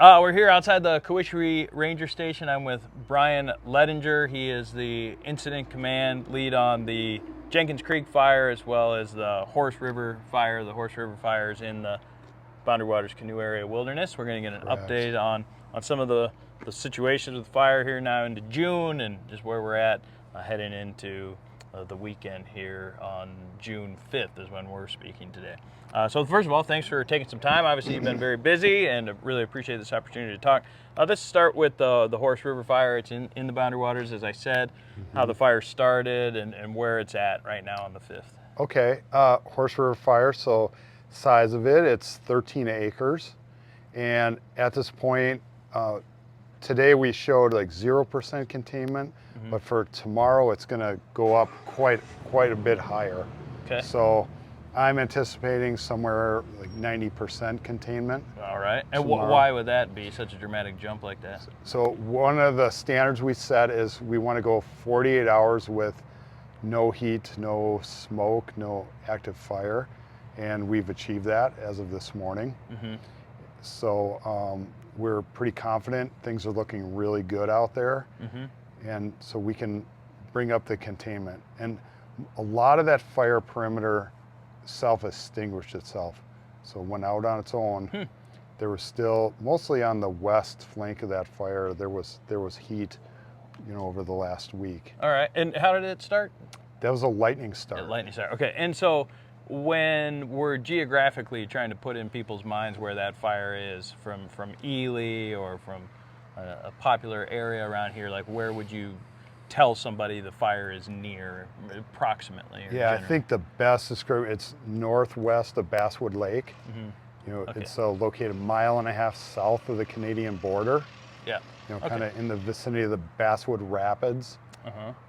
We're here outside the Cowichery Ranger Station. I'm with Brian Letinger. He is the incident command lead on the Jenkins Creek Fire as well as the Horse River Fire. The Horse River Fire is in the Boundary Waters Canoe Area Wilderness. We're going to get an update on some of the situations with fire here now into June and just where we're at heading into the weekend here on June 5th is when we're speaking today. So first of all, thanks for taking some time. Obviously, you've been very busy, and I really appreciate this opportunity to talk. Let's start with the Horse River Fire. It's in the Boundary Waters, as I said, how the fire started and where it's at right now on the 5th. Okay, Horse River Fire, so size of it, it's 13 acres. And at this point, today we showed like 0% containment, but for tomorrow it's gonna go up quite a bit higher. Okay. So I'm anticipating somewhere like 90% containment. All right, and why would that be such a dramatic jump like that? So one of the standards we set is we wanna go 48 hours with no heat, no smoke, no active fire, and we've achieved that as of this morning. So we're pretty confident. Things are looking really good out there, and so we can bring up the containment. And a lot of that fire perimeter self-extinguished itself, so it went out on its own. There was still, mostly on the west flank of that fire, there was heat, over the last week. All right, and how did it start? That was a lightning start. A lightning start. Okay, and so when we're geographically trying to put in people's minds where that fire is from Ely or from a popular area around here, like where would you tell somebody the fire is near approximately? Yeah, I think the best description, it's northwest of Basswood Lake. Okay. It's located 1.5 miles south of the Canadian border. Yeah. Kind of in the vicinity of the Basswood Rapids.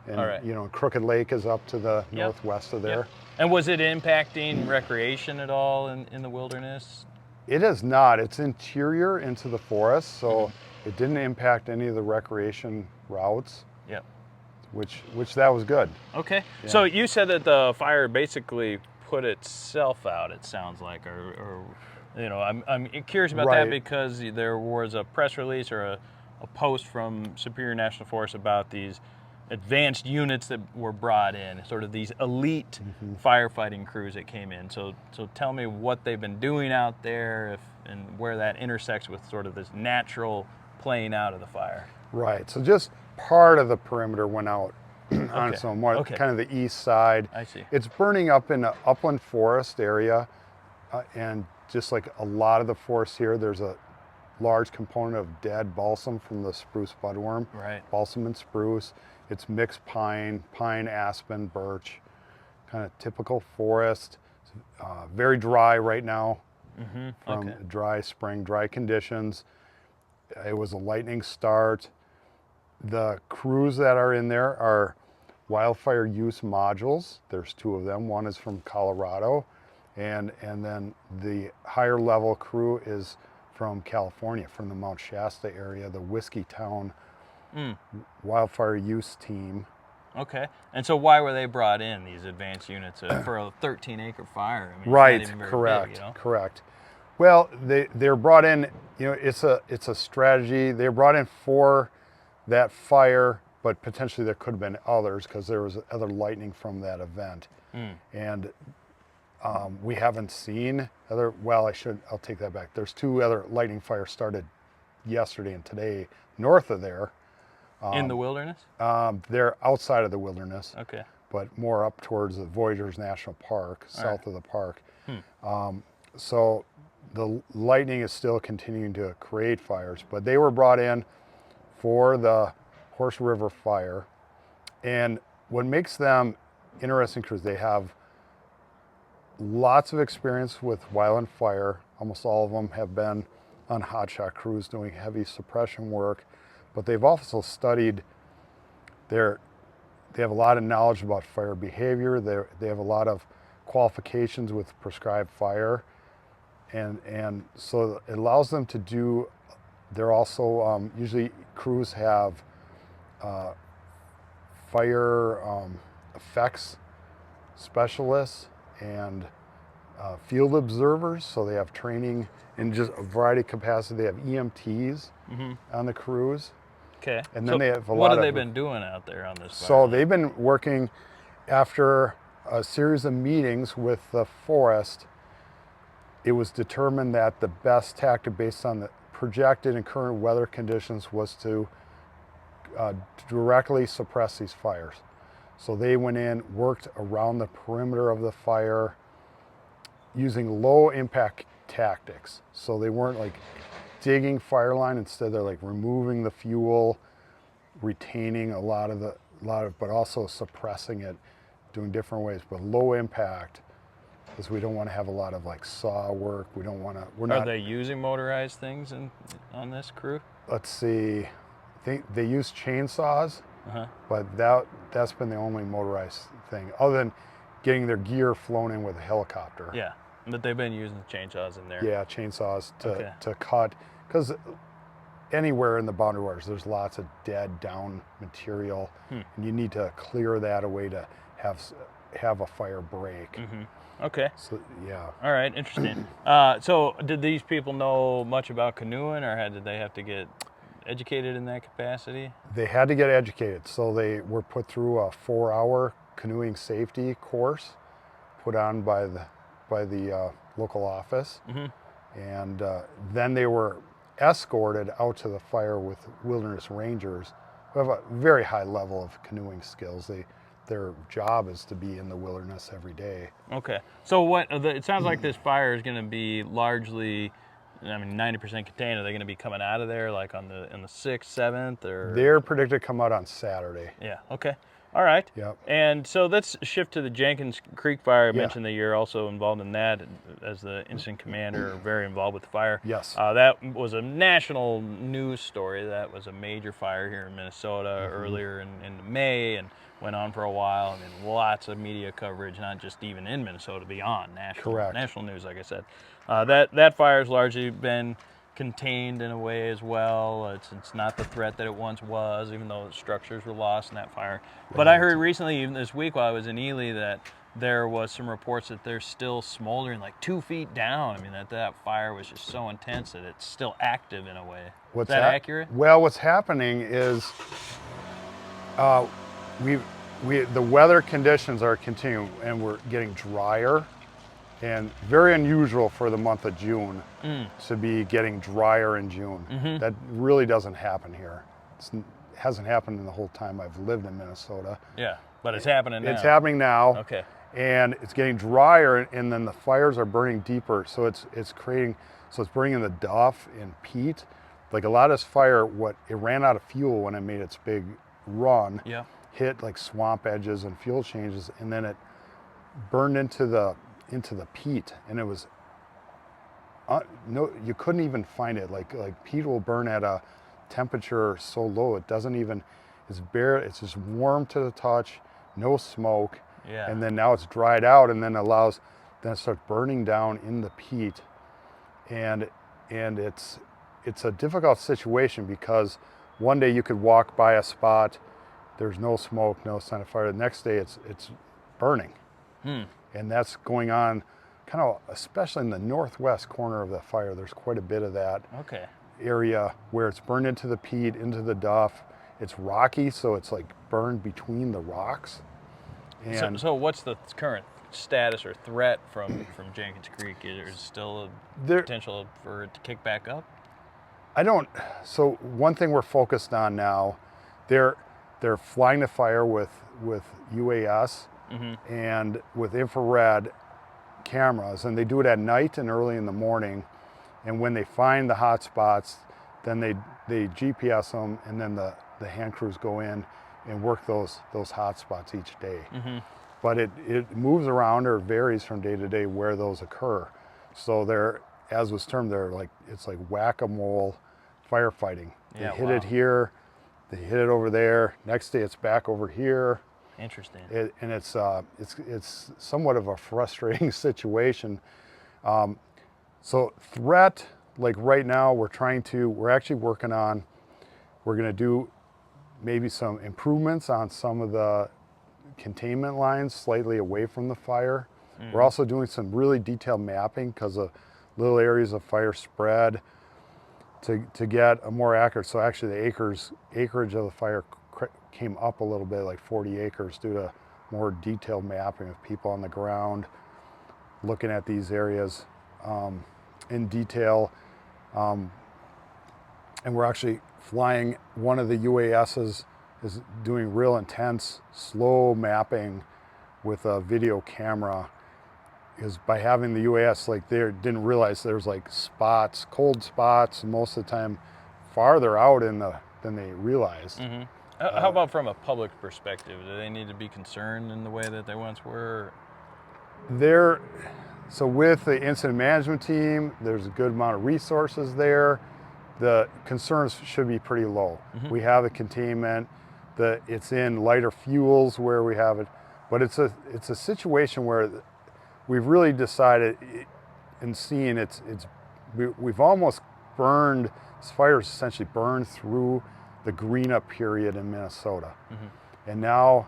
And All right. Crooked Lake is up to the northwest of there. And was it impacting recreation at all in the wilderness? It is not. It's interior into the forest, so it didn't impact any of the recreation routes. Yep. Which that was good. Okay. Yeah. So you said that the fire basically put itself out, it sounds like, or I'm curious about that because there was a press release or a post from Superior National Forest about these advanced units that were brought in, sort of these elite firefighting crews that came in. So tell me what they've been doing out there and where that intersects with sort of this natural playing out of the fire. Right, so just part of the perimeter went out on its own, kind of the east side. I see. It's burning up in the upland forest area, and just like a lot of the forest here, there's a large component of dead balsam from the spruce budworm. Right. Balsam and spruce. It's mixed pine, aspen, birch, kind of typical forest. Very dry right now from dry spring, dry conditions. It was a lightning start. The crews that are in there are wildfire use modules. There's 2 of them. One is from Colorado, and then the higher level crew is from California, from the Mount Shasta area, the Whiskey Town wildfire use team. Okay, and so why were they brought in, these advanced units for a 13-acre fire? I mean, Right, it's not even very correct, big, correct. Well, they're brought in, it's a strategy. They're brought in for that fire, but potentially there could have been others because there was other lightning from that event. And we haven't seen other, I'll take that back. There's 2 other lightning fires started yesterday and today north of there. In the wilderness? They're outside of the wilderness. Okay. But more up towards the Voyageurs National Park, south of the park. So the lightning is still continuing to create fires, but they were brought in for the Horse River Fire. And what makes them interesting crews, they have lots of experience with wildland fire. Almost all of them have been on hotshot crews doing heavy suppression work, but they've also studied they have a lot of knowledge about fire behavior. They have a lot of qualifications with prescribed fire, and so it allows them to do. They're also usually crews have fire effects specialists and field observers, so they have training in just a variety of capacity. They have EMTs on the crews. Okay. And then they have a lot what have of, they been doing out there on this fire? So they've been working after a series of meetings with the forest. It was determined that the best tactic based on the projected and current weather conditions was to directly suppress these fires. So they went in, worked around the perimeter of the fire using low impact tactics. So they weren't like digging fire line, instead they're like removing the fuel, retaining a lot of, but also suppressing it, doing different ways, but low impact, because we don't want to have a lot of like saw work. We don't want to, Are they using motorized things on this crew? Let's see, they use chainsaws, but that's been the only motorized thing, other than getting their gear flown in with a helicopter. Yeah, but they've been using chainsaws in there. Yeah, chainsaws to cut, because anywhere in the boundary waters, there's lots of dead down material, and you need to clear that away to have a fire break. Okay. So yeah. All right, interesting. So did these people know much about canoeing, or did they have to get educated in that capacity? They had to get educated, so they were put through a 4-hour canoeing safety course put on by the local office, and then they were escorted out to the fire with wilderness rangers who have a very high level of canoeing skills. Their job is to be in the wilderness every day. Okay, so it sounds like this fire is going to be largely, 90% contained. Are they going to be coming out of there like on the 6th, 7th, or? They're predicted to come out on Saturday. Yeah. Okay. All right. Yep. And so let's shift to the Jenkins Creek Fire. I mentioned that you're also involved in that as the incident commander, very involved with the fire. Yes. That was a national news story. That was a major fire here in Minnesota earlier in May, and went on for a while. I mean, lots of media coverage, not just even in Minnesota, beyond national news, like I said. That fire has largely been contained in a way as well. It's not the threat that it once was, even though structures were lost in that fire. But I heard recently, even this week while I was in Ely, that there was some reports that they're still smoldering like 2 feet down. I mean, that fire was just so intense that it's still active in a way. Is that accurate? Well, what's happening is the weather conditions are continuing, and we're getting drier, and very unusual for the month of June to be getting drier in June. That really doesn't happen here. It hasn't happened in the whole time I've lived in Minnesota. Yeah, but it's happening now. It's happening now. Okay. And it's getting drier, and then the fires are burning deeper. So it's bringing the duff and peat. Like a lot of this fire, it ran out of fuel when it made its big run. Yeah. Hit like swamp edges and fuel changes, and then it burned into the peat, and it was you couldn't even find it. Like peat will burn at a temperature so low it doesn't even, it's just warm to the touch, no smoke. Yeah. And then now it's dried out, and then it starts burning down in the peat, and it's a difficult situation, because one day you could walk by a spot, there's no smoke, no sign of fire. The next day it's burning. And that's going on kind of, especially in the northwest corner of the fire. There's quite a bit of that area where it's burned into the peat, into the duff. It's rocky, so it's like burned between the rocks. And so what's the current status or threat from Jenkins Creek? Is there still a potential for it to kick back up? So one thing we're focused on now, they're flying the fire with UAS and with infrared cameras, and they do it at night and early in the morning. And when they find the hot spots, then they GPS them, and then the hand crews go in and work those hot spots each day. But it moves around or varies from day to day where those occur. So as was termed, it's like whack-a-mole firefighting. They hit it here, they hit it over there. Next day, it's back over here. Interesting. And it's somewhat of a frustrating situation. So threat, like right now, we're actually working on, we're going to do maybe some improvements on some of the containment lines slightly away from the fire. We're also doing some really detailed mapping because of little areas of fire spread to get a more accurate. So actually the acreage of the fire came up a little bit, like 40 acres, due to more detailed mapping of people on the ground, looking at these areas in detail. And we're actually flying, one of the UASs is doing real intense, slow mapping with a video camera. Because by having the UAS, like they didn't realize there's like spots, cold spots, most of the time farther out than they realized. How about from a public perspective? Do they need to be concerned in the way that they once were? So with the incident management team, there's a good amount of resources there. The concerns should be pretty low. We have the containment, it's in lighter fuels where we have it, but it's a situation where we've really decided and seen we've almost burned, this fire's essentially burned through the green up period in Minnesota. And now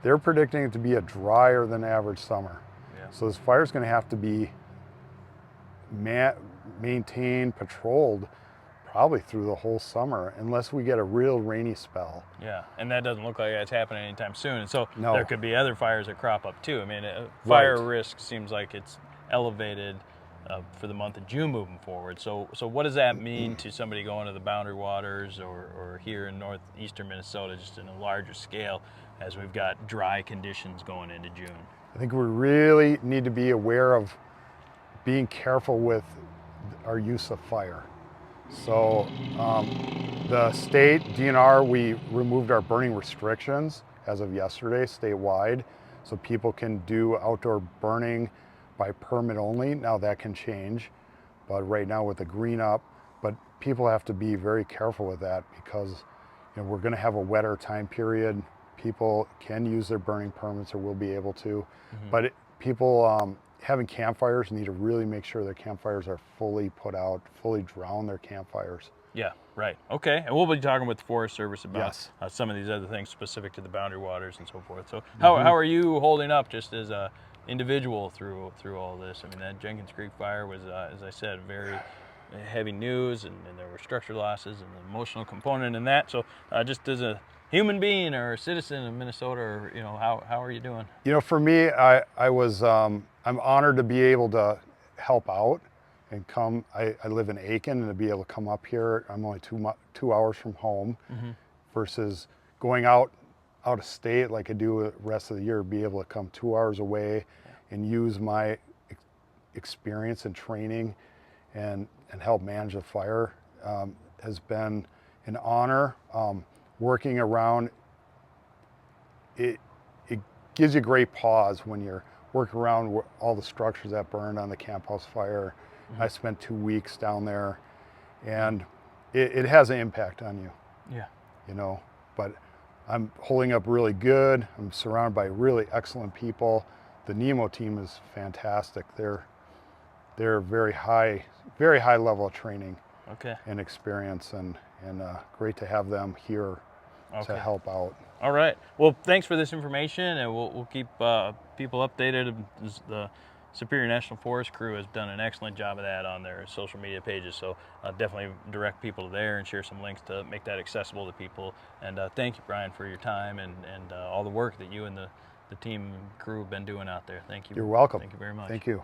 they're predicting it to be a drier than average summer. So this fire's going to have to be maintained, patrolled, probably through the whole summer, unless we get a real rainy spell. Yeah, and that doesn't look like it's happening anytime soon. And so No. there could be other fires that crop up too. I mean, fire risk seems like it's elevated for the month of June moving forward. So what does that mean to somebody going to the Boundary Waters or here in northeastern Minnesota, just in a larger scale, as we've got dry conditions going into June? I think we really need to be aware of being careful with our use of fire. So the state, DNR, we removed our burning restrictions as of yesterday statewide, so people can do outdoor burning by permit only. Now that can change, but right now with the green up, but people have to be very careful with that because we're going to have a wetter time period. People can use their burning permits or will be able to, but people having campfires need to really make sure their campfires are fully put out, fully drown their campfires. Yeah, right. Okay, and we'll be talking with the Forest Service about Yes. Some of these other things specific to the Boundary Waters and so forth. So how are you holding up just as a individual through all this? I mean, that Jenkins Creek Fire was, as I said, very heavy news, and there were structure losses and an emotional component in that. So just as a human being or a citizen of Minnesota, or, how are you doing? For me, I'm honored to be able to help out and come. I live in Aiken, and to be able to come up here, I'm only 2 hours from home, versus going out of state like I do the rest of the year, be able to come 2 hours away and use my experience and training and help manage a fire has been an honor. Working around it gives you great pause when you're working around all the structures that burned on the Camp House fire. I spent 2 weeks down there, and it has an impact on you. Yeah. But I'm holding up really good. I'm surrounded by really excellent people. The NEMO team is fantastic. They're very high level of training and experience, and great to have them here to help out. All right. Well, thanks for this information, and we'll keep people updated. The Superior National Forest crew has done an excellent job of that on their social media pages, so definitely direct people there and share some links to make that accessible to people. And thank you, Brian, for your time and all the work that you and the team crew have been doing out there. Thank you. You're welcome. Thank you very much. Thank you.